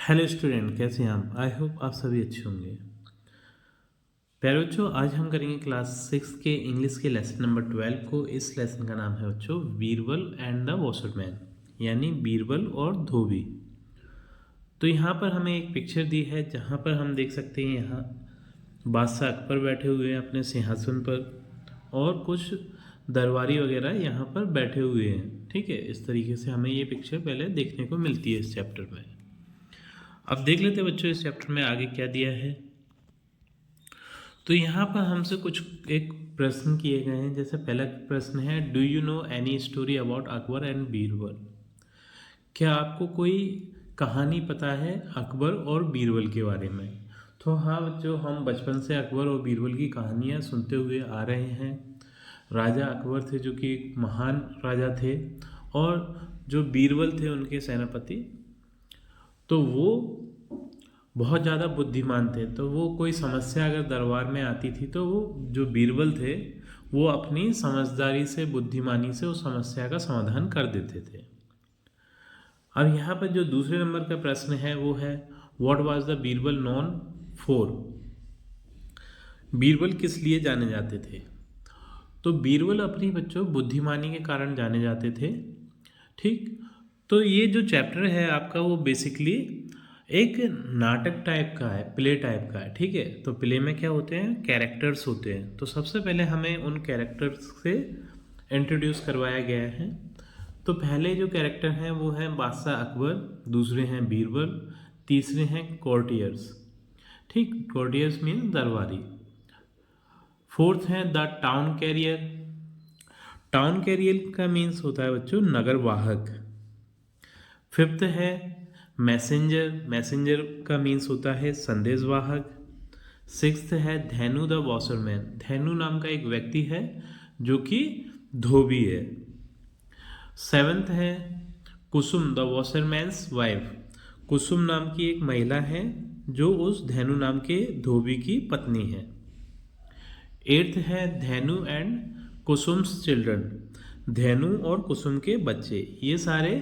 Hello student, कैसे हैं आप? आई होप आप सभी अच्छे होंगे। प्यारे बच्चों, आज हम करेंगे क्लास 6 के इंग्लिश के लेसन नंबर 12 को। इस लेसन का नाम है बच्चों बीरबल एंड द वॉशरमैन, यानी बीरबल और धोबी। तो यहाँ पर हमें एक पिक्चर दी है जहाँ पर हम देख सकते हैं यहाँ बादशाह अकबर बैठे हुए हैं अपने सिंहासन पर, और कुछ दरबारी वगैरह यहाँ पर बैठे हुए हैं। ठीक है, इस तरीके से हमें ये पिक्चर पहले देखने को मिलती है इस चैप्टर में। अब देख लेते हैं बच्चों इस चैप्टर में आगे क्या दिया है। तो यहाँ पर हमसे कुछ एक प्रश्न किए गए हैं। जैसे पहला प्रश्न है, do you know any story about Akbar and Birbal? क्या आपको कोई कहानी पता है अकबर और बीरबल के बारे में? तो हाँ बच्चों, हम बचपन से अकबर और बीरबल की कहानियाँ सुनते हुए आ रहे हैं। राजा अकबर थे जो कि एक महान राजा थे, और जो बीरबल थे उनके सेनापति, तो वो बहुत ज़्यादा बुद्धिमान थे। तो वो कोई समस्या अगर दरबार में आती थी तो वो जो बीरबल थे वो अपनी समझदारी से, बुद्धिमानी से उस समस्या का समाधान कर देते थे। अब यहाँ पर जो दूसरे नंबर का प्रश्न है वो है, what was the Birbal non for? Birbal किस लिए जाने जाते थे? तो बीरबल अपनी बच्चों बुद्धिमानी के कारण जाने जाते थे। ठीक, तो ये जो चैप्टर है आपका वो बेसिकली एक नाटक टाइप का है, प्ले टाइप का है। ठीक है, तो प्ले में क्या होते हैं, कैरेक्टर्स होते हैं। तो सबसे पहले हमें उन कैरेक्टर्स से इंट्रोड्यूस करवाया गया है। तो पहले जो कैरेक्टर हैं वो हैं बादशाह अकबर, दूसरे हैं बीरबल, तीसरे हैं कोर्टियर्स। ठीक, कोर्टियर्स मीन दरबारी। फोर्थ है the town carrier. Town carrier का मीन्स होता है बच्चों नगर वाहक। फिफ्थ है मैसेंजर। मैसेंजर का मीन्स होता है संदेशवाहक। सिक्स्थ है धेनु द वॉशरमैन। धेनु नाम का एक व्यक्ति है जो कि धोबी है। सेवेंथ है कुसुम द वॉशरमैन्स वाइफ। कुसुम नाम की एक महिला है जो उस धेनु नाम के धोबी की पत्नी है। एट्थ है धेनु एंड कुसुम्स चिल्ड्रन। धेनु और कुसुम के बच्चे, ये सारे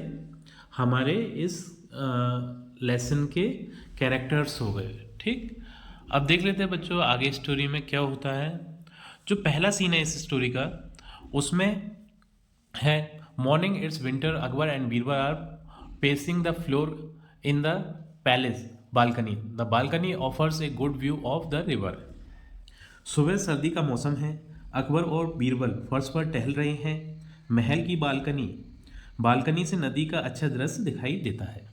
हमारे इस लेसन के कैरेक्टर्स हो गए। ठीक, अब देख लेते हैं बच्चों आगे स्टोरी में क्या होता है। जो पहला सीन है इस स्टोरी का, उसमें है morning it's winter, Akbar and Birbal are pacing the floor in the palace balcony. The balcony offers a good view of the river. सुबह सर्दी का मौसम है, अकबर और बीरबल फर्श पर टहल रहे हैं। महल की बालकनी से नदी का अच्छा दृश्य दिखाई देता है।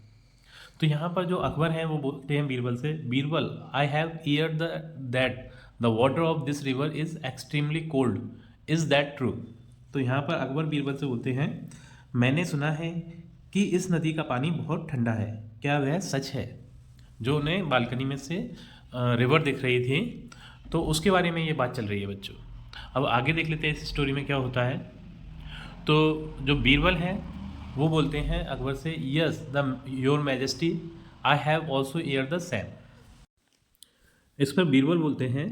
तो यहाँ पर जो अकबर हैं वो बोलते हैं बीरबल से, Birbal I have heard that the water of this river is extremely cold, is that true? तो यहाँ पर अकबर बीरबल से बोलते हैं, मैंने सुना है कि इस नदी का पानी बहुत ठंडा है, क्या वह सच है? जो उन्हें बालकनी में से रिवर दिख रही थी, तो उसके बारे में ये बात चल रही है बच्चों। अब आगे देख लेते हैं इस स्टोरी में क्या होता है। तो जो बीरबल है वो बोलते हैं अकबर से, yes the your majesty I have also year the same. इस पर बीरबल बोलते हैं,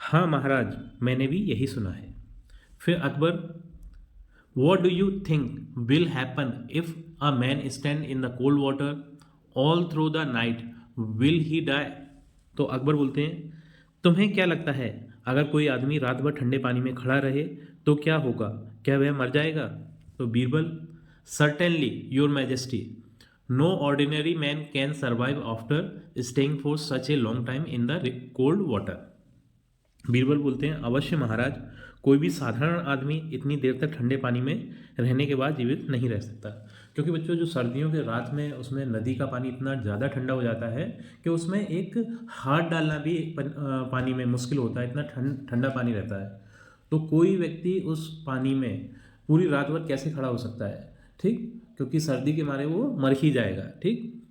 हाँ महाराज, मैंने भी यही सुना है। फिर Akbar, what do you think will happen if a man stand in the cold water all through the night, will he die? तो अकबर बोलते हैं, तुम्हें क्या लगता है अगर कोई आदमी रात भर ठंडे पानी में खड़ा रहे तो क्या होगा, क्या वह मर जाएगा? तो Birbal, certainly your majesty, no ordinary man can survive after staying for such a long time in the cold water. Birbal बोलते हैं, अवश्य महाराज, कोई भी साधारण आदमी इतनी देर तक ठंडे पानी में रहने के बाद जीवित नहीं रह सकता। क्योंकि बच्चों जो सर्दियों के रात में उसमें नदी का पानी इतना ज़्यादा ठंडा हो जाता है कि उसमें एक हाथ डालना भी पानी में मुश्किल होता है, इतना ठंडा पानी रहता है। तो कोई व्यक्ति उस पानी में पूरी रात भर कैसे खड़ा हो सकता है? ठीक, क्योंकि सर्दी के मारे वो मर ही जाएगा। ठीक,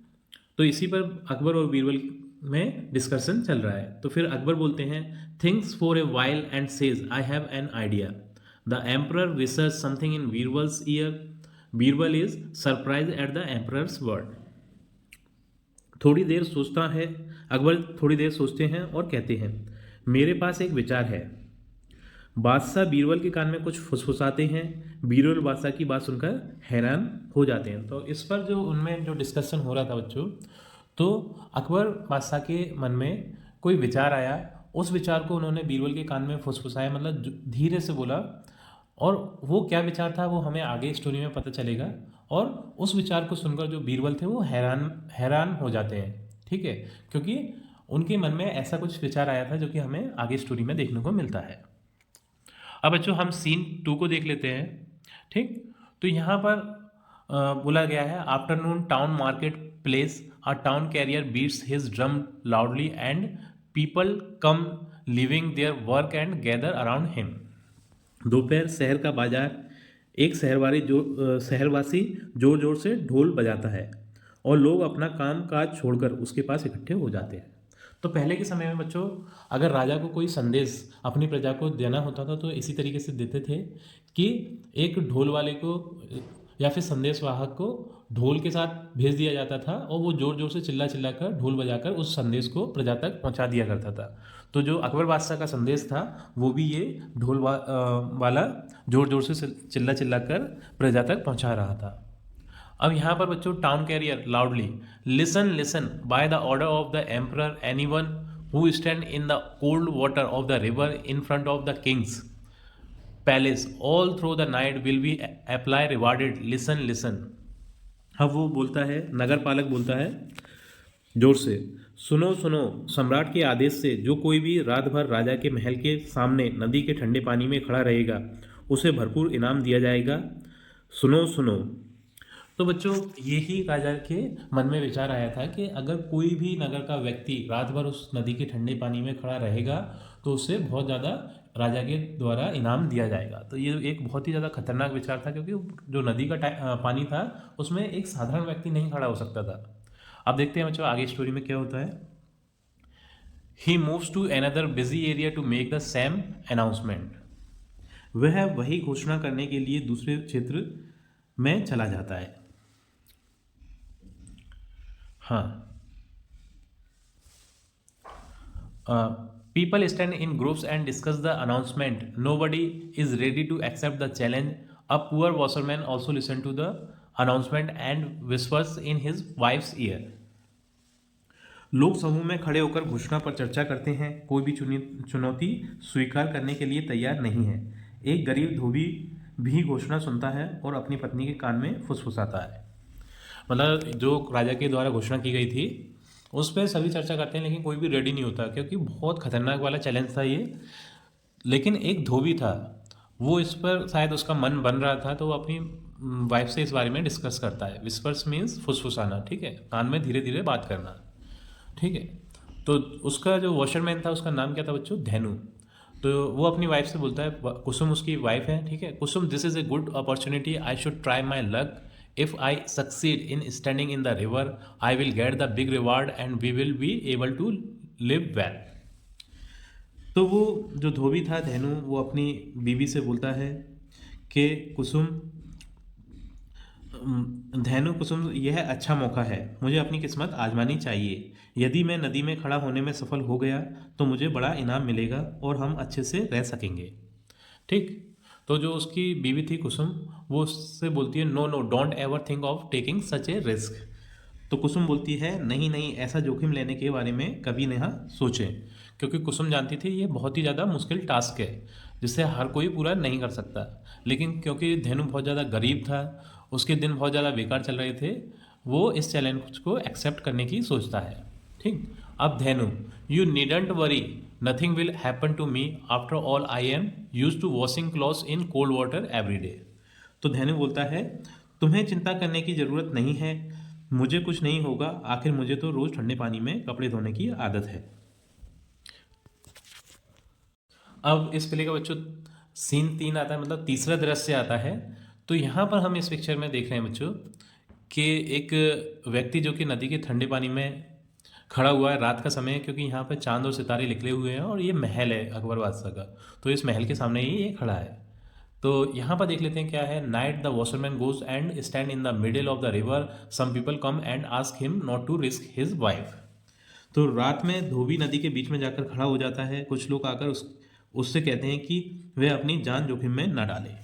तो इसी पर अकबर और बीरबल में डिस्कशन चल रहा है। तो फिर अकबर बोलते हैं, thinks for a while and says, I have an idea. The emperor wishers something in Birbal's year, Birbal is surprise at the emperors word. थोड़ी देर सोचता है अकबर, थोड़ी देर सोचते हैं और कहते हैं, मेरे पास एक विचार है। बादशाह बीरबल के कान में कुछ फुसफुसाते हैं। बीरबल बादशाह की बात सुनकर हैरान हो जाते हैं। तो इस पर जो उनमें जो डिस्कशन हो रहा था बच्चों, तो अकबर बादशाह के मन में कोई विचार आया, उस विचार को उन्होंने बीरबल के कान में फुसफुसाया, मतलब धीरे से बोला, और वो क्या विचार था वो हमें आगे स्टोरी में पता चलेगा। और उस विचार को सुनकर जो बीरबल थे वो हैरान हैरान हो जाते हैं, ठीक है, क्योंकि उनके मन में ऐसा कुछ विचार आया था जो कि हमें आगे स्टोरी में देखने को मिलता है। अब बच्चों हम सीन 2 को देख लेते हैं, ठीक। तो यहाँ पर बोला गया है, afternoon town market place, a town carrier beats his drum loudly and people come living there work and gather around him. दोपहर शहर का बाजार, एक शहरवासी जोर जोर से ढोल बजाता है और लोग अपना काम काज छोड़कर उसके पास इकट्ठे हो जाते हैं। तो पहले के समय में बच्चों, अगर राजा को कोई संदेश अपनी प्रजा को देना होता था तो इसी तरीके से देते थे कि एक ढोल वाले को या फिर संदेश वाहक को ढोल के साथ भेज दिया जाता था और वो जोर जोर से चिल्ला चिल्ला कर ढोल बजाकर उस संदेश को प्रजा तक पहुंचा दिया करता था। तो जो अकबर बादशाह का संदेश था वो भी ये वाला जोर जोर से चिल्ला चिल्ला कर प्रजा तक पहुंचा रहा था। अब यहाँ पर बच्चों town crier loudly, listen listen by the order of the emperor anyone who stand in the cold water of the river in front of the king's palace all through the night will be amply rewarded, listen listen. अब वो बोलता है, नगर पालक बोलता है जोर से, सुनो सुनो, सम्राट के आदेश से जो कोई भी रात भर राजा के महल के सामने नदी के ठंडे पानी में खड़ा रहेगा उसे भरपूर इनाम दिया जाएगा, सुनो सुनो। तो बच्चों यही राजा के मन में विचार आया था कि अगर कोई भी नगर का व्यक्ति रात भर उस नदी के ठंडे पानी में खड़ा रहेगा तो उसे बहुत ज़्यादा राजा के द्वारा इनाम दिया जाएगा। तो ये एक बहुत ही ज़्यादा खतरनाक विचार था, क्योंकि जो नदी का पानी था उसमें एक साधारण व्यक्ति नहीं खड़ा हो सकता था। अब देखते हैं बच्चों आगे स्टोरी में क्या होता है। He moves to another busy area to make the same announcement. वह वही घोषणा करने के लिए दूसरे क्षेत्र में चला जाता है। हाँ, people stand in groups and discuss the announcement. Nobody is ready to accept the challenge. A poor washerman also listened to the announcement and whispers in his wife's ear. लोग समूह में खड़े होकर घोषणा पर चर्चा करते हैं। कोई भी चुनौती स्वीकार करने के लिए तैयार नहीं है। एक गरीब धोबी भी घोषणा सुनता है और अपनी पत्नी के कान में फुसफुसाता है। मतलब जो राजा के द्वारा घोषणा की गई थी उस पर सभी चर्चा करते हैं, लेकिन कोई भी रेडी नहीं होता, क्योंकि बहुत खतरनाक वाला चैलेंज था ये। लेकिन एक धोबी था, वो इस पर शायद उसका मन बन रहा था, तो वो अपनी वाइफ से इस बारे में डिस्कस करता है। विस्पर्स मीन्स फुसफुसाना, ठीक है, कान में धीरे धीरे बात करना, ठीक है। तो उसका जो वॉशरमैन था उसका नाम क्या था बच्चों, धेनु। तो वो अपनी वाइफ से बोलता है, कुसुम उसकी वाइफ है, ठीक है, Kusum this is a good opportunity, I should try my luck. If I succeed in standing in the river, I will get the big reward and we will be able to live well. तो वो जो धोबी था धेनु, वो अपनी बीवी से बोलता है कि कुसुम यह अच्छा मौका है, मुझे अपनी किस्मत आजमानी चाहिए। यदि मैं नदी में खड़ा होने में सफल हो गया तो मुझे बड़ा इनाम मिलेगा और हम अच्छे से रह सकेंगे, ठीक। तो जो उसकी बीवी थी कुसुम, वो उससे बोलती है, no no don't ever think of taking such a risk. तो कुसुम बोलती है, नहीं नहीं, ऐसा जोखिम लेने के बारे में कभी नहीं सोचें, क्योंकि कुसुम जानती थी ये बहुत ही ज़्यादा मुश्किल टास्क है जिसे हर कोई पूरा नहीं कर सकता। लेकिन क्योंकि धेनु बहुत ज़्यादा गरीब था, उसके दिन बहुत ज़्यादा बेकार चल रहे थे, वो इस चैलेंज को एक्सेप्ट करने की सोचता है, ठीक। अब Dhenu, you needn't worry, nothing will happen to me, after all I am used to washing clothes in cold water every day. तो धेनु बोलता है, तुम्हें चिंता करने की ज़रूरत नहीं है, मुझे कुछ नहीं होगा, आखिर मुझे तो रोज़ ठंडे पानी में कपड़े धोने की आदत है। अब इस प्ले का बच्चों सीन 3 आता है, मतलब तीसरा दृश्य आता है। तो यहाँ पर हम इस पिक्चर में देख रहे हैं बच्चों कि एक व्यक्ति जो कि नदी के ठंडे पानी में खड़ा हुआ है, रात का समय है, क्योंकि यहाँ पर चांद और सितारे निकले हुए हैं और ये महल है अकबर बादशाह का, तो इस महल के सामने ही ये खड़ा है। तो यहाँ पर देख लेते हैं क्या है। Night the washerman goes and stand in the middle of the river, some people come and ask him not to risk his wife. तो रात में धोबी नदी के बीच में जाकर खड़ा हो जाता है। कुछ लोग आकर उससे कहते हैं कि वह अपनी जान जोखिम में न डाले।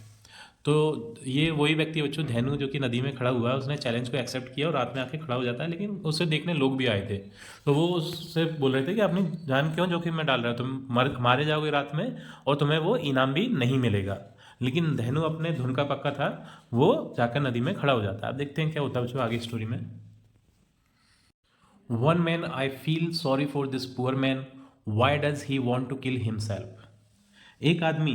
तो ये वही व्यक्ति बच्चों धेनु जो कि नदी में खड़ा हुआ है, उसने चैलेंज को एक्सेप्ट किया और रात में आके खड़ा हो जाता है, लेकिन उसे देखने लोग भी आए थे। तो वो उससे बोल रहे थे कि अपनी जान क्यों जोखिम में डाल रहे हो, तुम मारे जाओगे रात में और तुम्हें वो इनाम भी नहीं मिलेगा। लेकिन धेनु अपने धुन का पक्का था, वो जाकर नदी में खड़ा हो जाता है। अब देखते हैं क्या होता है बच्चों आगे स्टोरी में। One man I feel sorry for this poor man, why does he want to kill himself. एक आदमी,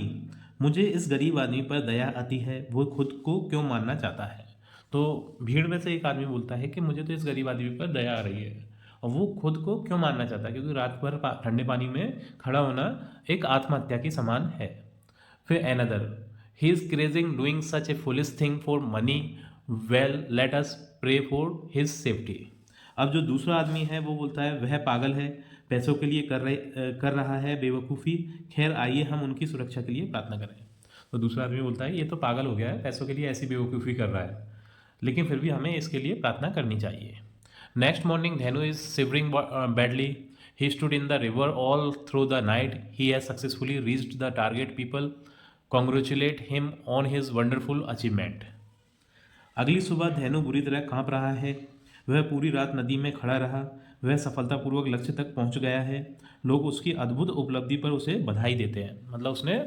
मुझे इस गरीब आदमी पर दया आती है, वो खुद को क्यों मारना चाहता है। तो भीड़ में से एक आदमी बोलता है कि मुझे तो इस गरीब आदमी पर दया आ रही है और वो खुद को क्यों मारना चाहता है, क्योंकि रात भर ठंडे पानी में खड़ा होना एक आत्महत्या के समान है। फिर another, he is crazing doing such a foolish thing for money, well let us pray for his safety. अब जो दूसरा आदमी है वो बोलता है वह पागल है, पैसों के लिए कर रहा है बेवकूफ़ी, खैर आइए हम उनकी सुरक्षा के लिए प्रार्थना करें। तो दूसरा आदमी बोलता है ये तो पागल हो गया है, पैसों के लिए ऐसी बेवकूफ़ी कर रहा है, लेकिन फिर भी हमें इसके लिए प्रार्थना करनी चाहिए। Next morning Dhenu is shivering badly, he stood in the river all through the night, he has successfully reached the target, people congratulate him on his wonderful achievement. अगली सुबह धेनु बुरी तरह कांप रहा है, वह पूरी रात नदी में खड़ा रहा, वह सफलतापूर्वक लक्ष्य तक पहुंच गया है, लोग उसकी अद्भुत उपलब्धि पर उसे बधाई देते हैं। मतलब उसने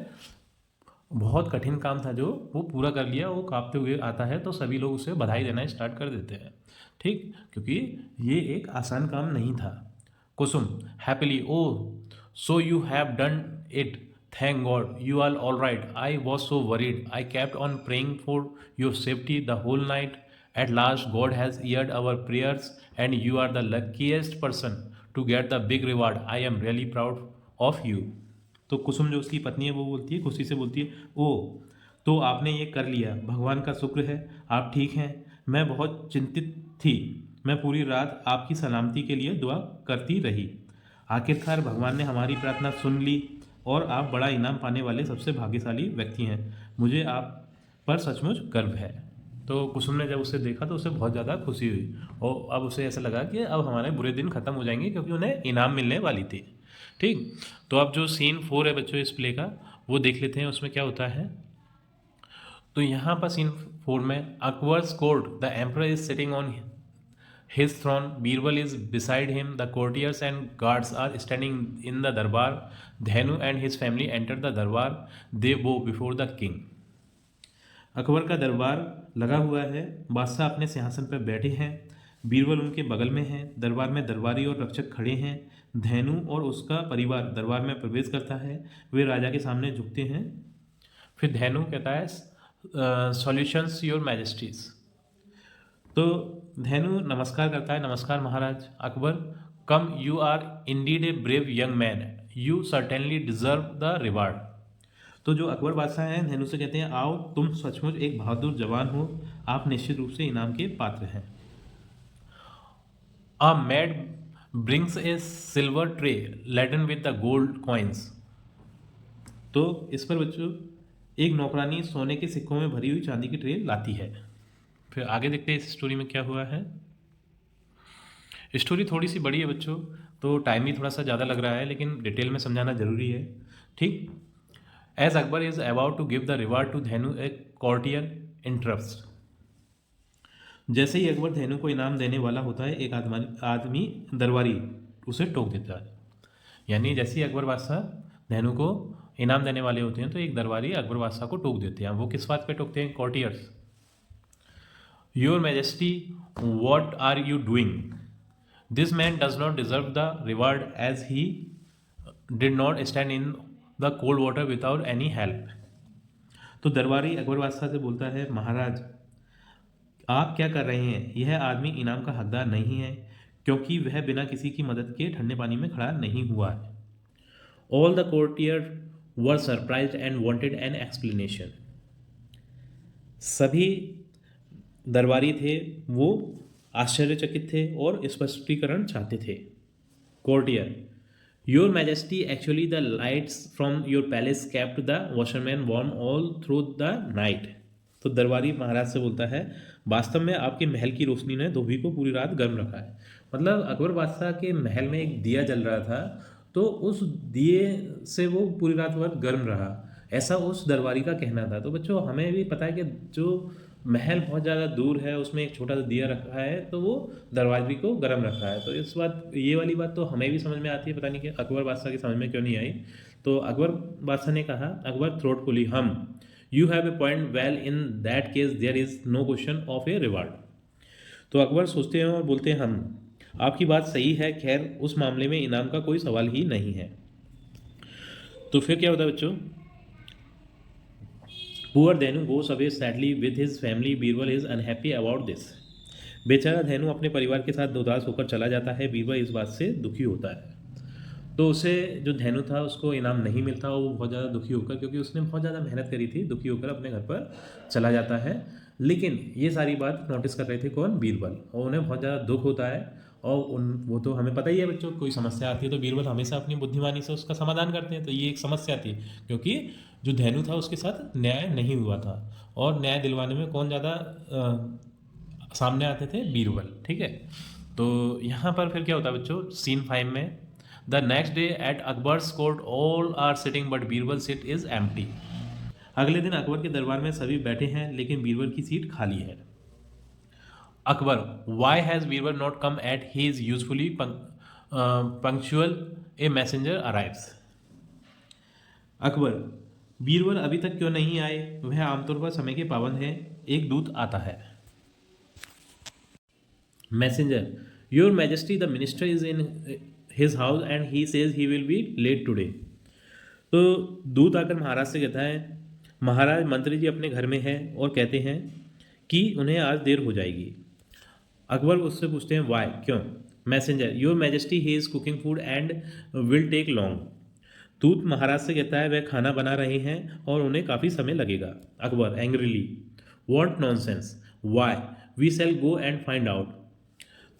बहुत कठिन काम था जो वो पूरा कर लिया, वो कांपते हुए आता है तो सभी लोग उसे बधाई देना स्टार्ट कर देते हैं, ठीक, क्योंकि ये एक आसान काम नहीं था। Kusum happily, oh so you have done it, thank God you are all right, I was so worried, I kept on praying for your safety the whole night, at last God has heard our prayers and you are the luckiest person to get the big reward, I am really proud of you. तो कुसुम जो उसकी पत्नी है वो बोलती है, खुशी से बोलती है, ओ तो आपने ये कर लिया, भगवान का शुक्र है आप ठीक हैं, मैं बहुत चिंतित थी, मैं पूरी रात आपकी सलामती के लिए दुआ करती रही, आखिरकार भगवान ने हमारी प्रार्थना सुन ली और आप बड़ा इनाम पाने वाले सबसे भाग्यशाली व्यक्ति हैं, मुझे आप पर सचमुच गर्व है। तो कुसुम ने जब उसे देखा तो उसे बहुत ज़्यादा खुशी हुई और अब उसे ऐसा लगा कि अब हमारे बुरे दिन ख़त्म हो जाएंगे, क्योंकि उन्हें इनाम मिलने वाली थी, ठीक। तो अब जो सीन 4 है बच्चों इस प्ले का, वो देख लेते हैं उसमें क्या होता है। तो यहाँ पर सीन 4 में Akbar's court, the emperor is sitting on his throne, Birbal is beside him, the courtiers and guards are standing in the darbar, Dhenu and his family enter the darbar, they bow before the king। Akbar का दरबार लगा हुआ है, बादशाह अपने सिंहासन पर बैठे हैं, बीरबल उनके बगल में हैं, दरबार में दरबारी और रक्षक खड़े हैं, धेनु और उसका परिवार दरबार में प्रवेश करता है, वे राजा के सामने झुकते हैं। फिर धेनु कहता है सॉल्यूशंस योर मैजेस्टीज। तो धेनु नमस्कार करता है, नमस्कार महाराज। Akbar, come you are indeed a brave young man, you certainly deserve the reward. तो जो अकबर बादशाह हैं धेनु से कहते हैं, आओ तुम सचमुच एक बहादुर जवान हो, आप निश्चित रूप से इनाम के पात्र हैं। A maid brings a silver tray laden with the gold coins. तो इस पर बच्चों एक नौकरानी सोने के सिक्कों में भरी हुई चांदी की ट्रे लाती है। फिर आगे देखते हैं इस स्टोरी में क्या हुआ है। स्टोरी थोड़ी सी बड़ी है बच्चों, तो टाइम भी थोड़ा सा ज़्यादा लग रहा है, लेकिन डिटेल में समझाना जरूरी है, ठीक। As Akbar is about to give the reward to Dhenu, a courtier interrupts. जैसे ही अकबर धेनु को इनाम देने वाला होता है, एक आदमी दरबारी उसे टोक देता है। यानी जैसे ही अकबर बादशाह धेनु को इनाम देने वाले होते हैं तो एक दरबारी अकबर बादशाह को टोक देते हैं। वो किस बात पे टोकते हैं? Courtiers. Your majesty, what are you doing? This man does not deserve the reward as he did not stand in the cold water without any help. तो दरबारी अकबर बादशाह से बोलता है, महाराज आप क्या कर रहे हैं? यह आदमी इनाम का हकदार नहीं है, क्योंकि वह बिना किसी की मदद के ठंडे पानी में खड़ा नहीं हुआ है। All the courtier were surprised and wanted an explanation. सभी दरबारी थे वो आश्चर्यचकित थे और स्पष्टीकरण चाहते थे। Courtier, your majesty actually the lights from your palace kept the washerman warm all through the night. तो दरबारी महाराज से बोलता है, वास्तव में आपके महल की रोशनी ने धोबी को पूरी रात गर्म रखा है। मतलब अकबर बादशाह के महल में एक दिया जल रहा था, तो उस दिए से वो पूरी रात भर गर्म रहा। ऐसा उस दरबारी का कहना था। तो बच्चों हमें भी पता है कि जो महल बहुत ज़्यादा दूर है उसमें एक छोटा सा दिया रखा है तो वो दरवाजे को गर्म रखा है। तो इस बात ये वाली बात तो हमें भी समझ में आती है, पता नहीं कि अकबर बादशाह की समझ में क्यों नहीं आई। तो अकबर बादशाह ने कहा, Akbar thoughtfully hmm, you have a point, well in that case there is no question of a reward. तो अकबर सोचते हैं और बोलते हैं, हम, आपकी बात सही है, खैर उस मामले में इनाम का कोई सवाल ही नहीं है। तो फिर क्या होता है बच्चों, poor Dhenu goes away sadly with his family, Birbal is unhappy about this. बेचारा धेनु अपने परिवार के साथ उदास होकर चला जाता है, बीरबल इस बात से दुखी होता है। तो उसे जो धेनु था उसको इनाम नहीं मिलता, वो बहुत ज़्यादा दुखी होकर, क्योंकि उसने बहुत ज़्यादा मेहनत करी थी, दुखी होकर अपने घर पर चला जाता है। लेकिन ये सारी बात नोटिस कर रहे थे कौन, बीरबल, और उन्हें बहुत ज़्यादा दुख होता है। और वो तो हमें पता ही है बच्चों, कोई समस्या आती है तो बीरबल हमेशा अपनी बुद्धिमानी से उसका समाधान करते हैं। तो ये एक समस्या थी, क्योंकि जो धेनु था उसके साथ न्याय नहीं हुआ था, और न्याय दिलवाने में कौन ज़्यादा सामने आते थे, बीरबल। ठीक है। तो यहाँ पर फिर क्या होता है बच्चों, सीन 5 में, the next day at Akbar's court all are sitting but Birbal seat is empty. अगले दिन अकबर के दरबार में सभी बैठे हैं लेकिन बीरबल की सीट खाली है। Akbar, why has Birbal not come yet he is usually punctual, a messenger arrives. Akbar, Birbal अभी तक क्यों नहीं आए, वह आमतौर पर समय के पाबंद है, एक दूत आता है। Messenger, your majesty the minister is in his house and he says he will be late today. तो दूत आकर महाराज से कहता है, महाराज मंत्री जी अपने घर में हैं और कहते हैं कि उन्हें आज देर हो जाएगी। अकबर उससे पूछते हैं, वाई, क्यों। Messenger, your majesty he is cooking food and will take long. दूत महाराज से कहता है वह खाना बना रहे हैं और उन्हें काफ़ी समय लगेगा। Akbar angrily, what nonsense, why, we shall go and find out.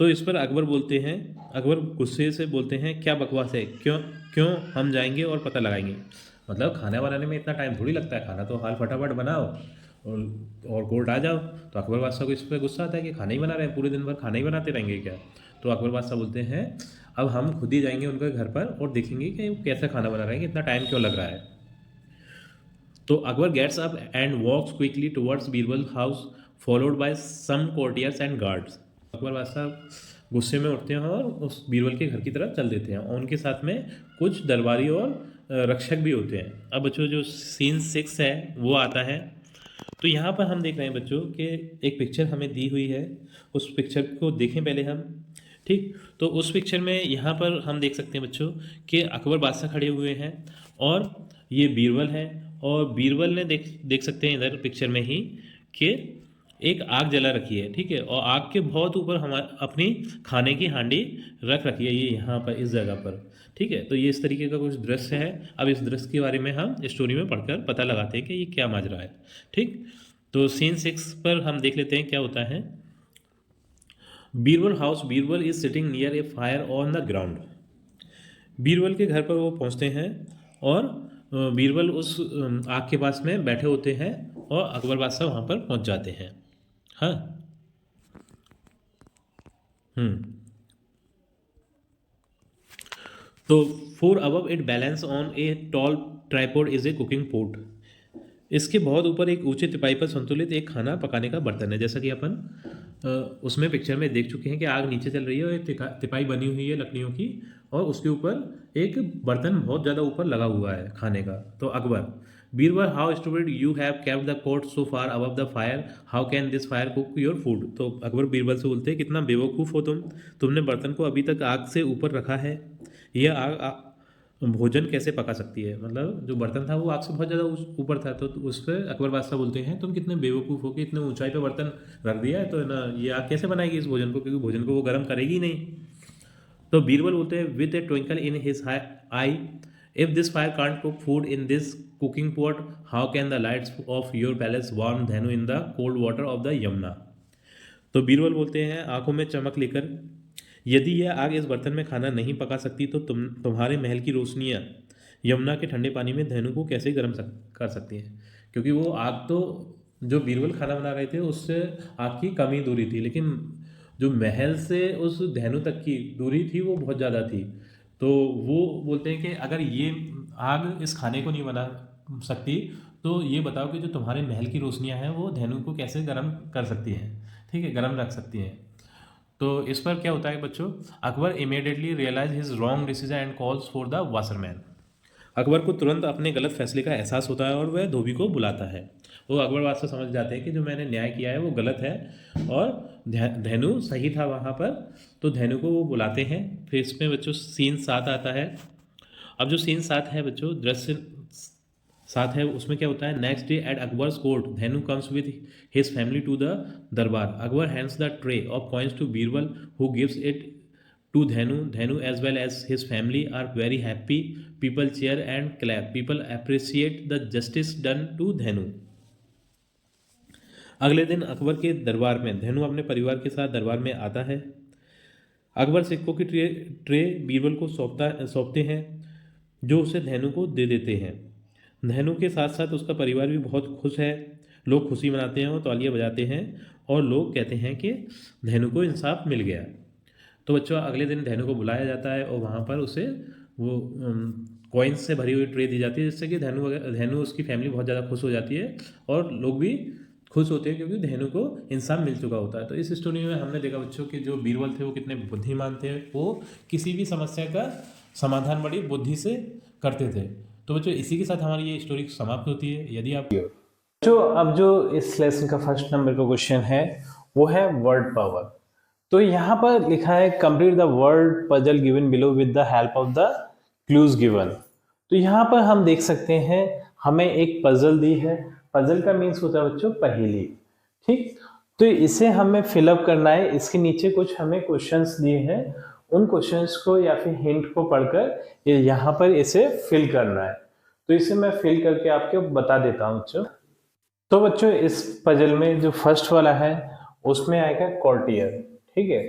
तो इस पर अकबर बोलते हैं, अकबर गुस्से से बोलते हैं, क्या बकवास है, क्यों क्यों, हम जाएंगे और पता लगाएंगे। मतलब खाना बनाने में इतना टाइम थोड़ी लगता है, खाना तो हाल फटाफट बनाओ और कोर्ट आ जाओ। तो अकबर बादशाह को इस पर गुस्सा आता है कि खाना ही बना रहे हैं, पूरे दिन भर खाना ही बनाते रहेंगे क्या। तो अकबर बादशाह बोलते हैं, अब हम खुद ही जाएंगे उनके घर पर और देखेंगे कि वो कैसा खाना बना रहे हैं, इतना टाइम क्यों लग रहा है। तो Akbar gets up and walks quickly towards Birbal house followed by some courtiers and guards. Akbar बादशाह गुस्से में उठते हैं और उस बीरबल के घर की तरफ चल देते हैं, और उनके साथ में कुछ दरबारी और रक्षक भी होते हैं। अब बच्चों जो सीन 6 है वो आता है। तो यहाँ पर हम देख रहे हैं बच्चों कि एक पिक्चर हमें दी हुई है, उस पिक्चर को देखें पहले हम। ठीक, तो उस पिक्चर में यहाँ पर हम देख सकते हैं बच्चों कि अकबर बादशाह खड़े हुए हैं और ये बीरबल है, और बीरबल ने देख सकते हैं इधर पिक्चर में ही कि एक आग जला रखी है। ठीक है, और आग के बहुत ऊपर हम अपनी खाने की हांडी रख रखी है, ये यहाँ पर इस जगह पर। ठीक है, तो ये इस तरीके का कुछ दृश्य है। अब इस दृश्य के बारे में हम स्टोरी में पढ़कर पता लगाते हैं कि ये क्या माजरा है। ठीक, तो सीन 6 पर हम देख लेते हैं क्या होता है। Birbal house, Birbal is sitting near A fire on the ground. Birbal के घर पर वो पहुंचते हैं और बीरबल उस आग के पास में बैठे होते हैं और अकबर बादशाह वहाँ पर पहुँच जाते हैं। हाँ। तो far above it balance on a tall tripod is a cooking pot. इसके बहुत ऊपर एक ऊंचे तिपाई पर संतुलित एक खाना पकाने का बर्तन है। जैसा कि अपन उसमें पिक्चर में देख चुके हैं कि आग नीचे चल रही है और एक तिपाई बनी हुई है लकड़ियों की, और उसके ऊपर एक बर्तन बहुत ज़्यादा ऊपर लगा हुआ है खाने का। तो Akbar, Birbal, how stupid you have kept the pot so far above the fire, how can this fire cook your food. तो अकबर बीरबल से बोलते हैं, कितना बेवकूफ़ हो तुमने बर्तन को अभी तक आग से ऊपर रखा है, यह आग भोजन कैसे पका सकती है। मतलब जो बर्तन था वो आग से बहुत ज़्यादा ऊपर था। तो उस पर अकबर बादशाह बोलते हैं, तुम कितने बेवकूफ़ हो कि इतने ऊंचाई पे बर्तन रख दिया है, तो ना ये आग कैसे बनाएगी इस भोजन को, क्योंकि भोजन को वो गर्म करेगी ही नहीं। तो बीरबल बोलते हैं, with a twinkle in his eye, if this fire can't cook food in this cooking pot, how can the lights of your palace warm Dhenu in the cold water of the Yamuna. तो बीरबल बोलते हैं आंखों में चमक लेकर, यदि यह आग इस बर्तन में खाना नहीं पका सकती तो तुम्हारे महल की रोशनियाँ यमुना के ठंडे पानी में धेनु को कैसे गर्म कर सकती हैं। क्योंकि वो आग तो जो बीरबल खाना बना रहे थे उससे आग की कम ही दूरी थी, लेकिन जो महल से उस धेनु तक की दूरी थी वो बहुत ज़्यादा थी। तो वो बोलते हैं कि अगर ये आग इस खाने को नहीं सकती, तो ये बताओ कि जो तुम्हारे महल की रोशनियां हैं वो धेनु को कैसे गर्म कर सकती हैं, ठीक है, गर्म रख सकती हैं। तो इस पर क्या होता है बच्चों, Akbar immediately realise his wrong decision and calls for the washerman. Akbar को तुरंत अपने गलत फैसले का एहसास होता है और वह धोबी को बुलाता है। वो अकबर बात से समझ जाते हैं कि जो मैंने न्याय किया है वो गलत है और धेनु सही था वहाँ पर। तो धेनु को वो बुलाते हैं। फिर इसमें बच्चों सीन 7 आता है। अब जो सीन 7 है बच्चों, दृश्य 7 है, उसमें क्या होता है, next day at Akbar's court Dhenu comes with his family to the darbar. Akbar hands the tray of coins to Birbal who gives it to Dhenu. Dhenu as well as his family are very happy. People cheer and clap. People appreciate the justice done to Dhenu. अगले दिन अकबर के दरबार में धेनु अपने परिवार के साथ दरबार में आता है। अकबर सिक्कों की ट्रे बीरबल को सौंपते हैं जो उसे धेनु को दे देते हैं। धेनु के साथ साथ उसका परिवार भी बहुत खुश है। लोग खुशी मनाते हैं और तालियां बजाते हैं और लोग कहते हैं कि धेनु को इंसाफ मिल गया। तो बच्चों अगले दिन धेनु को बुलाया जाता है और वहाँ पर उसे वो कॉइन्स से भरी हुई ट्रे दी जाती है, जिससे कि धेनु उसकी फैमिली बहुत ज़्यादा खुश हो जाती है और लोग भी खुश होते हैं क्योंकि धेनु को इंसाफ मिल चुका होता है। तो इस स्टोरी में हमने देखा बच्चों कि जो बीरबल थे वो कितने बुद्धिमान थे, वो किसी भी समस्या का समाधान बड़ी बुद्धि से करते थे। तो बच्चों इसी के साथ हमारी ये स्टोरी समाप्त होती है। यदि आप जो इस लेसन का फर्स्ट नंबर का क्वेश्चन है वो है वर्ड पावर। तो यहाँ पर लिखा है complete the word puzzle given below with the help of the clues given. तो यहाँ पर हम देख सकते हैं हमें एक पजल दी है। पजल का मीन्स होता है बच्चों पहेली, ठीक। तो इसे हमें फिलअप करना है। इसके नीचे कुछ हमें क्वेश्चंस दिए हैं, उन क्वेश्चंस को या फिर हिंट को पढ़कर यहाँ पर इसे फिल करना है। तो इसे मैं फिल करके आपको बता देता हूँ बच्चों। तो बच्चों इस पजल में जो फर्स्ट वाला है उसमें आएगा कॉर्टियर, ठीक है,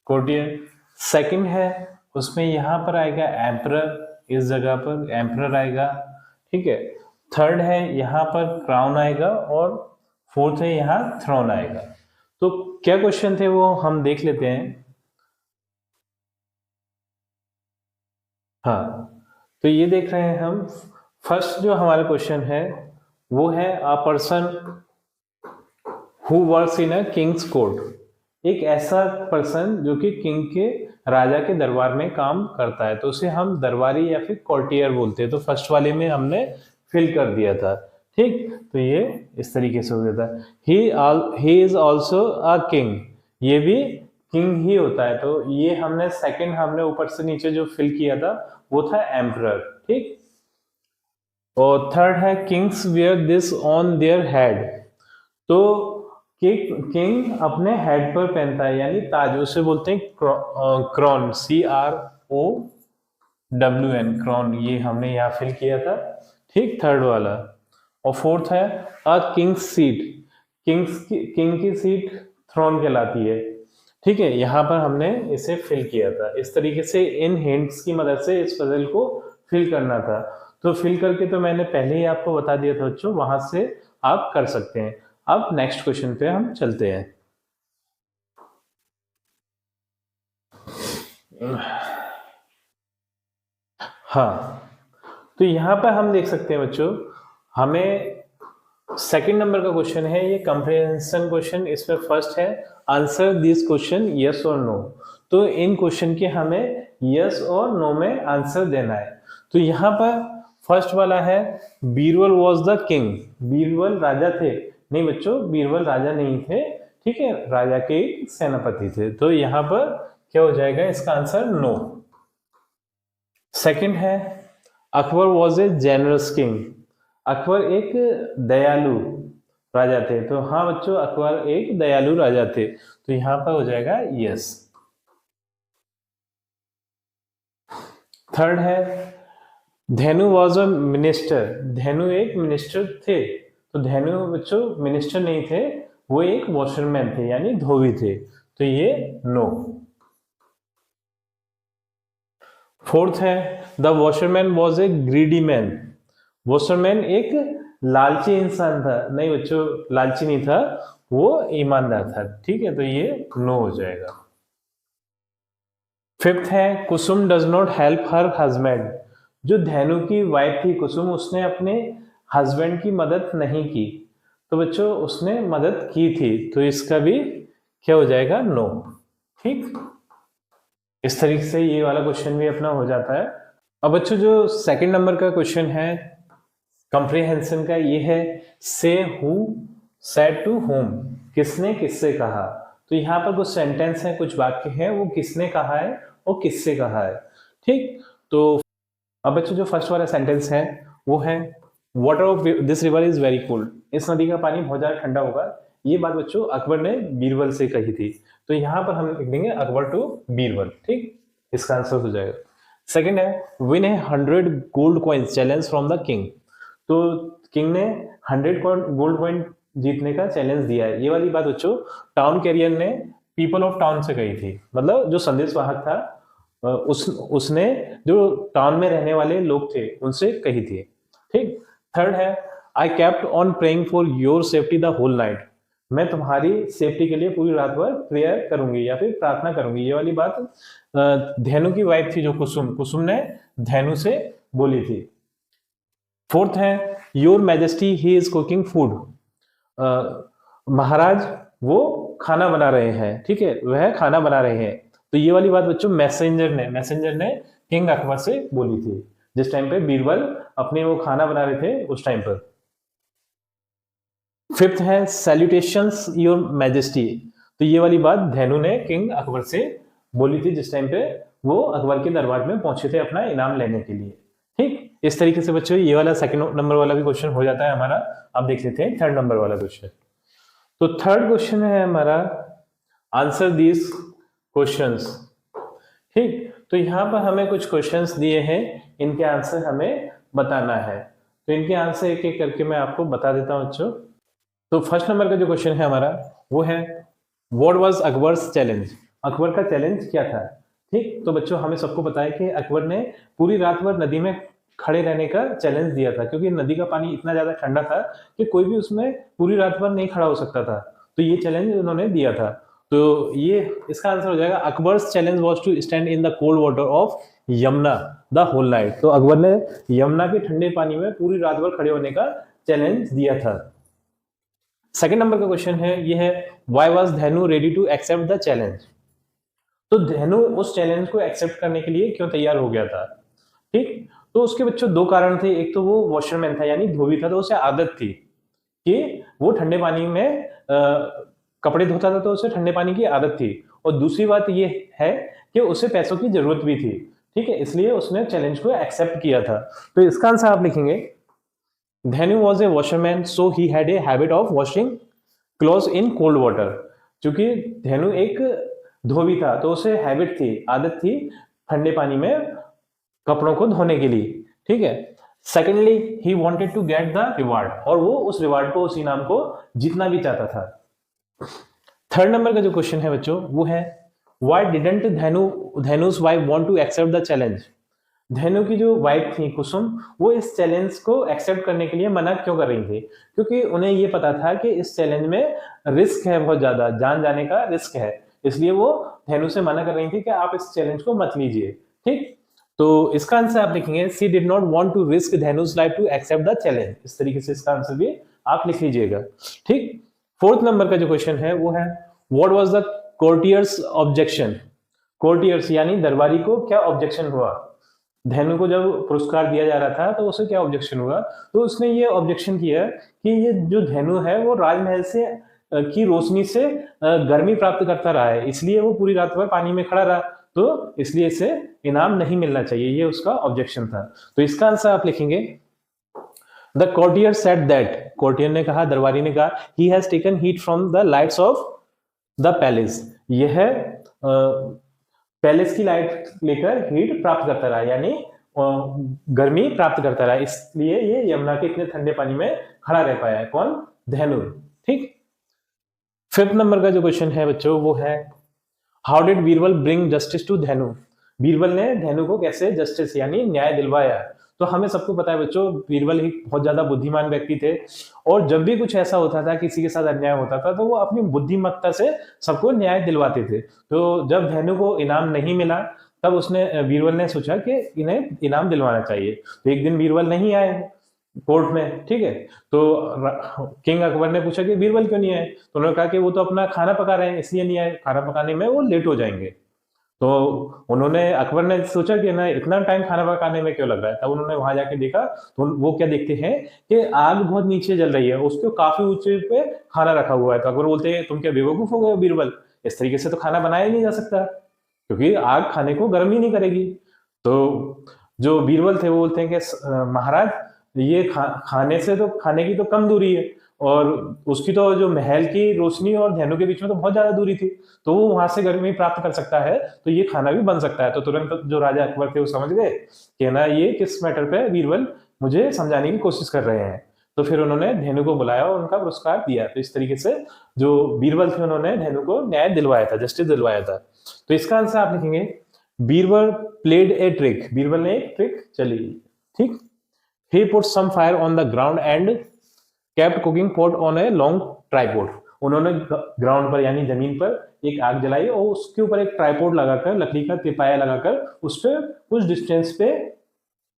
कॉर्टियर। सेकंड है उसमें यहाँ पर आएगा एम्परर, इस जगह पर एम्परर आएगा, ठीक है। थर्ड है यहाँ पर क्राउन आएगा और फोर्थ है यहाँ थ्रोन आएगा। तो क्या क्वेश्चन थे वो हम देख लेते हैं। हाँ, तो ये देख रहे हैं हम। फर्स्ट जो हमारा क्वेश्चन है वो है a person who works in a Kings court. एक ऐसा पर्सन जो कि किंग के राजा के दरबार में काम करता है, तो उसे हम दरबारी या फिर कॉर्टियर बोलते हैं। तो फर्स्ट वाले में हमने फिल कर दिया था, ठीक। तो ये इस तरीके से हो जाता है। He is also a king, ये भी किंग ही होता है। तो ये हमने सेकंड हमने ऊपर से नीचे जो फिल किया था वो था एम्परर, ठीक। और थर्ड है king's wear this on their head. तो किंग अपने हेड पर पहनता है यानी ताज, उसे बोलते हैं क्रॉन, CROWN, क्रॉन। ये हमने यहाँ फिल किया था, ठीक, थर्ड वाला। और फोर्थ है अ किंग्स सीट, किंग की सीट थ्रोन कहलाती है, ठीक है। यहाँ पर हमने इसे फिल किया था। इस तरीके से इन हिंट्स की मदद से इस पजल को फिल करना था। तो फिल करके तो मैंने पहले ही आपको बता दिया था बच्चों, वहां से आप कर सकते हैं। अब नेक्स्ट क्वेश्चन पे हम चलते हैं। हाँ, तो यहाँ पर हम देख सकते हैं बच्चों, हमें सेकंड नंबर का क्वेश्चन है, ये कंप्रिहेंशन क्वेश्चन। इसमें फर्स्ट है आंसर दिस क्वेश्चन यस और नो। तो इन क्वेश्चन के हमें यस और नो में आंसर देना है। तो यहाँ पर फर्स्ट वाला है Birbal was the king. Birbal राजा थे? नहीं बच्चों, बीरबल राजा नहीं थे, ठीक है, राजा के एक सेनापति थे। तो यहाँ पर क्या हो जाएगा, इसका आंसर नो। सेकंड है Akbar was a generous king. Akbar एक दयालु राजा थे। तो हाँ बच्चों, अकबर एक दयालु राजा थे। तो यहाँ पर हो जाएगा यस। थर्ड है धेनु वॉज अ मिनिस्टर। धेनु एक मिनिस्टर थे। तो धेनु बच्चों मिनिस्टर नहीं थे, वो एक वॉशरमैन थे यानी धोबी थे। तो ये नो। फोर्थ है the washerman was a greedy man. Washerman एक लालची इंसान था। नहीं बच्चों, लालची नहीं था, वो ईमानदार था, ठीक है। तो ये नो हो जाएगा। फिफ्थ है Kusum does not help her husband. जो धेनु की वाइफ थी कुसुम, उसने अपने हस्बैंड की मदद नहीं की, तो बच्चों उसने मदद की थी, तो इसका भी क्या हो जाएगा, नो। ठीक, इस तरीके से ये वाला क्वेश्चन भी अपना हो जाता है। अब बच्चों जो सेकंड नंबर का क्वेश्चन है कंप्रीहेंशन का, ये है से हु सेड टू होम, किसने किससे कहा। तो यहाँ पर कुछ सेंटेंस है, कुछ वाक्य है, वो किसने कहा है और किससे कहा है। ठीक, तो अब बच्चों जो फर्स्ट वाला सेंटेंस है वो है water of this river is very cold, इस नदी का पानी बहुत ज्यादा ठंडा होगा। ये बात बच्चों अकबर ने बीरबल से कही थी, तो यहाँ पर हम लिख देंगे अकबर टू बीरबल। ठीक, इसका आंसर हो जाएगा। सेकंड है win A 100 gold coins challenge from the king, तो किंग ने 100 गोल्ड कॉइन जीतने का चैलेंज दिया है। ये वाली बात बच्चों टाउन कैरियर ने पीपल ऑफ टाउन से कही थी, मतलब जो संदेश वाहक था उसने जो टाउन में रहने वाले लोग थे उनसे कही थी। ठीक, थर्ड है I kept on praying for your safety the whole night, मैं तुम्हारी सेफ्टी के लिए पूरी रात भर प्रेयर करूंगी या फिर प्रार्थना करूंगी। ये वाली बात धेनु की वाइफ थी जो कुसुम ने धेनु से बोली थी। फोर्थ है your majesty he is cooking food, महाराज वो खाना बना रहे हैं। ठीक है, वह खाना बना रहे हैं। तो ये वाली बात बच्चों मैसेंजर ने किंग अकबर से बोली थी, जिस टाइम पे बीरबल अपने वो खाना बना रहे थे उस टाइम पर। फिफ्थ है सैल्यूटेशंस योर मैजेस्टी, तो ये वाली बात धेनु ने किंग अकबर से बोली थी जिस टाइम पे वो अकबर के दरबार में पहुंचे थे अपना इनाम लेने के लिए। ठीक, इस तरीके से बच्चों ये वाला सेकंड नंबर वाला भी क्वेश्चन हो जाता है हमारा। अब देख लेते हैं थर्ड नंबर वाला क्वेश्चन। तो थर्ड क्वेश्चन है हमारा आंसर दीज क्वेश्चंस। ठीक, तो यहाँ पर हमें कुछ क्वेश्चंस दिए हैं, इनके आंसर हमें बताना है। तो इनके आंसर एक एक करके मैं आपको बता देता हूं बच्चों। तो फर्स्ट नंबर का जो क्वेश्चन है हमारा वो है what was Akbar's challenge, Akbar का चैलेंज क्या था। ठीक, तो बच्चों हमें सबको पता है कि अकबर ने पूरी रात भर नदी में खड़े रहने का चैलेंज दिया था, क्योंकि नदी का पानी इतना ज्यादा ठंडा था कि कोई भी उसमें पूरी रात भर नहीं खड़ा हो सकता था। तो ये चैलेंज उन्होंने दिया था। तो ये इसका आंसर हो जाएगा Akbar's challenge was to stand in the cold water of Yamuna the whole night, तो अकबर ने यमुना के ठंडे पानी में पूरी रात भर खड़े होने का चैलेंज दिया था। सेकंड नंबर का क्वेश्चन है ये है why was Dhenu ready to accept the challenge, तो धेनु उस चैलेंज को एक्सेप्ट करने के लिए क्यों तैयार हो गया था। ठीक, तो उसके बच्चों दो कारण थे। एक तो वो वॉशरमैन था यानी धोबी था, तो उसे आदत थी कि वो ठंडे पानी में कपड़े धोता था, तो उसे ठंडे पानी की आदत थी। और दूसरी बात ये है कि उसे पैसों की जरूरत भी थी। ठीक है, इसलिए उसने चैलेंज को एक्सेप्ट किया था। तो इसका आंसर आप लिखेंगे धेनु was a washerman so he had a habit of washing clothes in cold water, क्योंकि धेनु एक धोबी था तो उसे हैबिट थी, आदत थी ठंडे पानी में कपड़ों को धोने के लिए। ठीक है, secondly he wanted to get the reward, और वो उस रिवार्ड को, उस इनाम को जीतना भी चाहता था। थर्ड नंबर का जो क्वेश्चन है बच्चों वो है why didn't Dhenu's wife want to accept the challenge, Dhenu की जो वाइफ थी कुसुम वो इस चैलेंज को एक्सेप्ट करने के लिए मना क्यों कर रही थी, क्योंकि उन्हें ये पता था कि इस चैलेंज में रिस्क है, बहुत ज्यादा जान जाने का रिस्क है, इसलिए वो धेनु से मना कर रही थी कि आप इस चैलेंज को मत लीजिए। ठीक, तो इसका आंसर आप लिखेंगे she did not want to risk Dhenu's life to accept the challenge, इस तरीके से इसका आंसर भी आप लिख लीजिएगा। ठीक, फोर्थ नंबर का जो क्वेश्चन है वो है what was the courtiers objection, courtiers यानी दरबारी को क्या ऑब्जेक्शन हुआ, धेनु को जब पुरस्कार दिया जा रहा था तो उसे क्या ऑब्जेक्शन हुआ, तो उसने ये ऑब्जेक्शन किया कि ये जो धेनु है वो राजमहल से की रोशनी से गर्मी प्राप्त करता रहा है, इसलिए वो पूरी रात भर पानी में खड़ा रहा, तो इसलिए इसे इनाम नहीं मिलना चाहिए, ये उसका ऑब्जेक्शन था। तो इसका आंसर आप लिखेंगे the courtier said that, courtier ने कहा, दरबारी ने कहा he has taken heat from the lights of the palace, यह पैलेस की लाइट लेकर हीट प्राप्त करता रहा यानी गर्मी प्राप्त करता रहा, इसलिए ये यमुना के इतने ठंडे पानी में खड़ा रह पाया है। कौन? धेनु। ठीक, फिफ्थ नंबर का जो क्वेश्चन है बच्चों वो है how did Birbal bring justice to Dhenu, Birbal ने धेनु को कैसे जस्टिस यानी न्याय दिलवाया। तो हमें सबको पता है बच्चों बीरबल ही बहुत ज्यादा बुद्धिमान व्यक्ति थे, और जब भी कुछ ऐसा होता था, किसी के साथ अन्याय होता था, तो वो अपनी बुद्धिमत्ता से सबको न्याय दिलवाते थे। तो जब धेनु को इनाम नहीं मिला तब उसने बीरबल ने सोचा कि इन्हें इनाम दिलवाना चाहिए। तो एक दिन बीरबल नहीं आए, कोर्ट में, ठीक है। तो किंग अकबर ने पूछा कि बीरबल क्यों नहीं आए, तो उन्होंने कहा कि वो तो अपना खाना पका रहे हैं इसलिए नहीं आए, खाना पकाने में वो लेट हो जाएंगे। तो उन्होंने अकबर ने सोचा कि ना इतना टाइम खाना पकाने में क्यों लग रहा है, तब उन्होंने वहां जाके देखा तो वो क्या देखते हैं कि आग बहुत नीचे जल रही है, उसके काफी ऊंचे पे खाना रखा हुआ है। तो अकबर बोलते हैं तुम क्या बेवकूफ हो गए हो बीरबल, इस तरीके से तो खाना बनाया ही नहीं जा सकता, क्योंकि आग खाने को गर्म ही नहीं करेगी। तो जो बीरबल थे वो बोलते हैं कि महाराज ये खाने से तो खाने की तो कम दूरी है, और उसकी तो जो महल की रोशनी और धेनु के बीच में तो बहुत ज्यादा दूरी थी, तो वो वहां से गर्मी प्राप्त कर सकता है, तो ये खाना भी बन सकता है। तो तुरंत जो राजा अकबर थे वो समझ गए कि ना ये किस मैटर पे बीरबल मुझे समझाने की कोशिश कर रहे हैं। तो फिर उन्होंने धेनु को बुलाया और उनका पुरस्कार दिया। तो इस तरीके से जो बीरबल थे उन्होंने धेनु को न्याय दिलवाया था, जस्टिस दिलवाया था। तो इसका आंसर आप लिखेंगे Birbal played a trick, Birbal ने एक ट्रिक चली, ठीक। He put some fire on the ground and kept cooking pot on a long tripod. उन्होंने ग्राउंड पर यानी जमीन पर एक आग जलाई और उसके ऊपर एक ट्राइपॉड लगाकर, लकड़ी का तिपाया लगाकर उस पर कुछ डिस्टेंस पे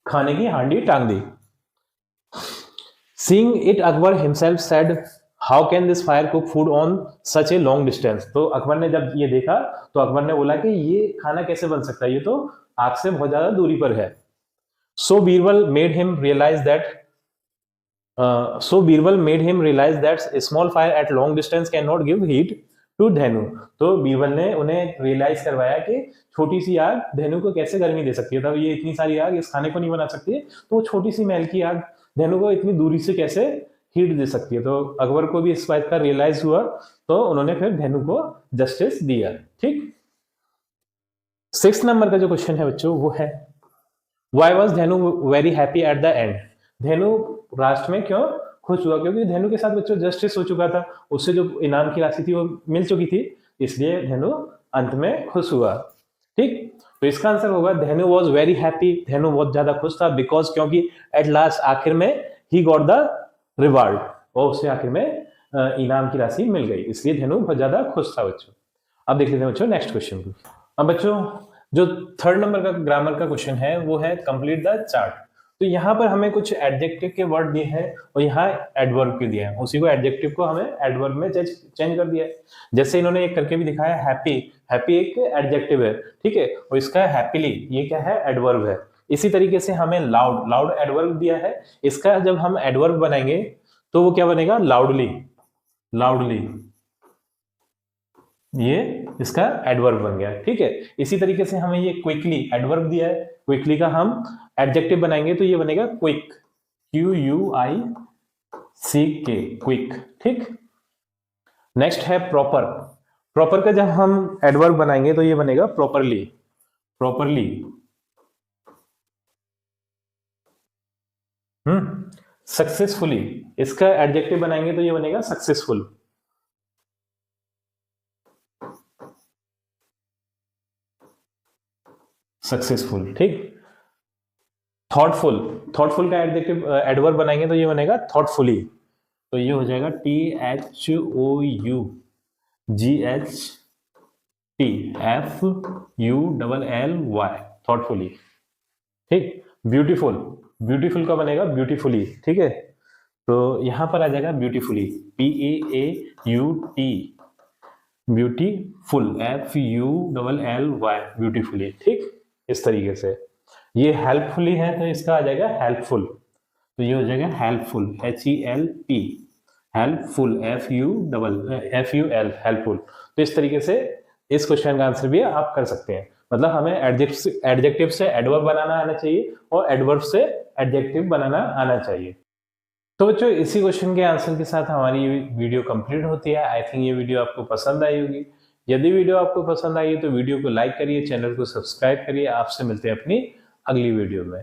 खाने की हांडी टांग दी। Seeing it, Akbar himself said, "How can this fire cook food on such a long distance?" तो अकबर ने जब ये देखा तो अकबर ने बोला कि ये खाना कैसे बन सकता है, ये तो आग से बहुत ज्यादा दूरी पर है। So Birbal made him realize that a small fire at long distance cannot give heat to धेनु। तो बीरबल ने उन्हें रियलाइज करवाया कि छोटी सी आग धेनु को कैसे गर्मी दे सकती है, तब ये इतनी सारी आग इस खाने को नहीं बना सकती, तो वो छोटी सी महल की आग धेनु को इतनी दूरी से कैसे हीट दे सकती है। तो अकबर को भी इस बात का रियलाइज हुआ, तो उन्होंने फिर धेनु को जस्टिस दिया, ठीक। 6 नंबर का जो क्वेश्चन है बच्चों वो है Why was Dhenu very happy at the end. Dhenu last में क्यों खुश हुआ, क्योंकि धेनु के साथ बच्चों जस्टिस हो चुका था, उससे जो इनाम की राशि थी वो मिल चुकी थी, इसलिए धेनु अंत में खुश हुआ, ठीक। तो इसका आंसर होगा धेनु वॉज वेरी हैप्पी, धेनु बहुत ज्यादा खुश था, बिकॉज क्योंकि एट लास्ट आखिर में ही गॉट द रिवार्ड, और उसे आखिर में इनाम की राशि मिल गई, इसलिए धेनु बहुत ज्यादा खुश था बच्चों। अब देख लेते हैं बच्चों नेक्स्ट क्वेश्चन को। अब बच्चों जो 3rd नंबर का ग्रामर का क्वेश्चन है वो है कंप्लीट द चार्ट। तो यहाँ पर हमें कुछ एडजेक्टिव के वर्ड दिए हैं और यहाँ एडवर्ब के दिए हैं, उसी को एडजेक्टिव को हमें एडवर्ब में चेंज कर दिया है। जैसे इन्होंने एक करके भी दिखाया हैप्पी, हैप्पी एक एडजेक्टिव है, ठीक है, और इसका हैप्पीली ये क्या है, एडवर्ब है। इसी तरीके से हमें लाउड, लाउड एडवर्ब दिया है, इसका जब हम एडवर्ब बनाएंगे तो वो क्या बनेगा, लाउडली, लाउडली, ये इसका एडवर्ब बन गया, ठीक है। इसी तरीके से हमें ये क्विकली एडवर्ब दिया है, क्विकली का हम एडजेक्टिव बनाएंगे तो ये बनेगा क्विक, QUICK, क्विक, ठीक। नेक्स्ट है प्रॉपर, प्रॉपर का जब हम एडवर्ब बनाएंगे तो ये बनेगा प्रॉपरली, प्रॉपरली। सक्सेसफुली, इसका एडजेक्टिव बनाएंगे तो ये बनेगा सक्सेसफुल, सक्सेसफुल, ठीक। थॉटफुल, थॉटफुल का एडजेक्टिव एडवर्ब बनाएंगे तो ये बनेगा थॉटफुली, तो ये हो जाएगा THOUGHTFULLY, थॉटफुली, ठीक। ब्यूटीफुल, ब्यूटीफुल का बनेगा ब्यूटीफुली, ठीक है। तो यहां पर आ जाएगा beautifully, PAAUT, beautiful, FULLY, beautifully, ठीक। इस तरीके से ये हेल्पफुली है तो इसका आ जाएगा हेल्पफुल, तो ये हो जाएगा helpful, HELP, helpful, FUL, helpful. तो इस तरीके से इस क्वेश्चन का आंसर भी आप कर सकते हैं, मतलब हमें एडजेक्टिव से एडवर्ब बनाना आना चाहिए और एडवर्ब से एडजेक्टिव बनाना आना चाहिए। तो बच्चों इसी क्वेश्चन के आंसर के साथ हमारी वीडियो कंप्लीट होती है। आई थिंक ये वीडियो आपको पसंद आई होगी। यदि वीडियो आपको पसंद आई है तो वीडियो को लाइक करिए, चैनल को सब्सक्राइब करिए। आपसे मिलते हैं अपनी अगली वीडियो में।